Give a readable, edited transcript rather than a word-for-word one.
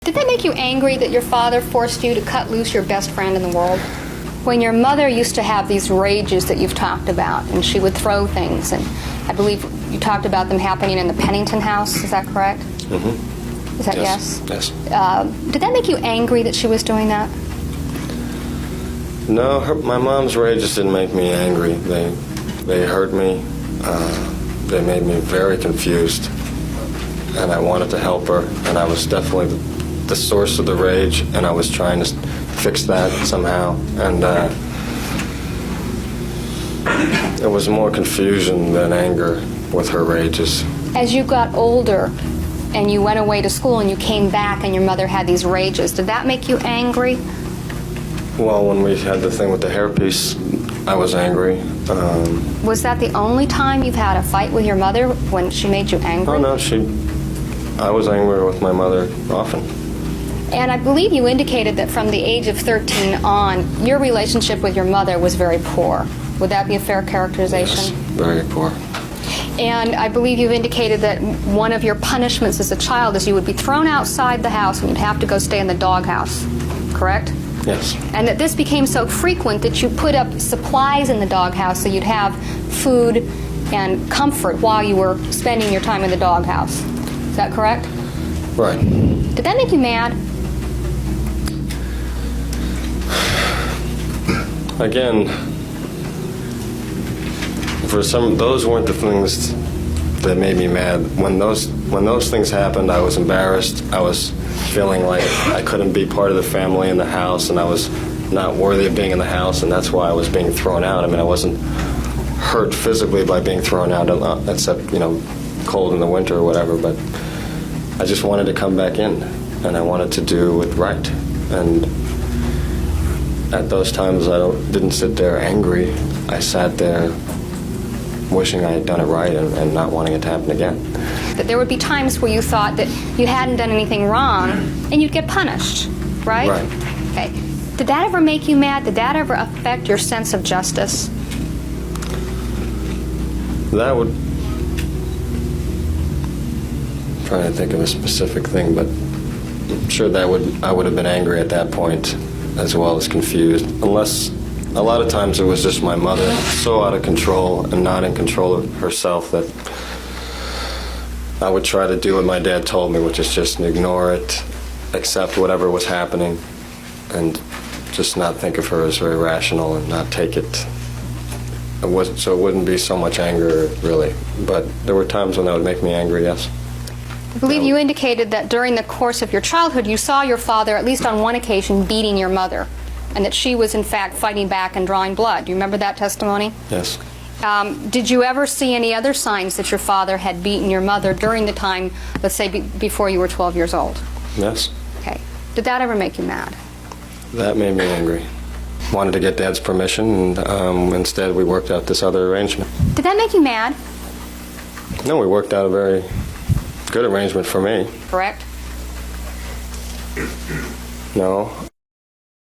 Did that make you angry that your father forced you to cut loose your best friend in the world? When your mother used to have these rages that you've talked about, and she would throw things, and I believe you talked about them happening in the Pennington house, is that correct? Mm-hmm. Is that yes? Yes. Did that make you angry that she was doing that? No, my mom's rages didn't make me angry. They hurt me. They made me very confused, and I wanted to help her, and I was definitely the source of the rage, and I was trying to fix that somehow, and it was more confusion than anger with her rages. As you got older and you went away to school and you came back and your mother had these rages, did that make you angry? Well, when we had the thing with the hairpiece, I was angry. Was that the only time you've had a fight with your mother, when she made you angry? Oh, no, I was angry with my mother often. And I believe you indicated that from the age of 13 on, your relationship with your mother was very poor. Would that be a fair characterization? Yes, very poor. And I believe you've indicated that one of your punishments as a child is you would be thrown outside the house and you'd have to go stay in the doghouse, correct? Yes. And that this became so frequent that you put up supplies in the doghouse so you'd have food and comfort while you were spending your time in the doghouse. Is that correct? Right. Did that make you mad? Again, those weren't the things that made me mad. When those things happened, I was embarrassed. I was feeling like I couldn't be part of the family in the house, and I was not worthy of being in the house, and that's why I was being thrown out. I mean, I wasn't hurt physically by being thrown out, except, cold in the winter or whatever, but I just wanted to come back in, and I wanted to do it right. And at those times, I didn't sit there angry. I sat there wishing I had done it right and not wanting it to happen again. That there would be times where you thought that you hadn't done anything wrong and you'd get punished, right? Right. Okay. Did that ever make you mad? Did that ever affect your sense of justice? That would... I'm trying to think of a specific thing, but I'm sure I would have been angry at that point as well as confused, unless a lot of times it was just my mother so out of control and not in control of herself that I would try to do what my dad told me, which is just ignore it, accept whatever was happening, and just not think of her as very rational and not take it. So it wouldn't be so much anger, really. But there were times when that would make me angry, yes. I believe you indicated that during the course of your childhood, you saw your father, at least on one occasion, beating your mother, and that she was, in fact, fighting back and drawing blood. Do you remember that testimony? Yes. Did you ever see any other signs that your father had beaten your mother during the time, let's say, before you were 12 years old? Yes. Okay. Did that ever make you mad? That made me angry. Wanted to get Dad's permission, and instead we worked out this other arrangement. Did that make you mad? No, we worked out a very good arrangement for me. Correct? No.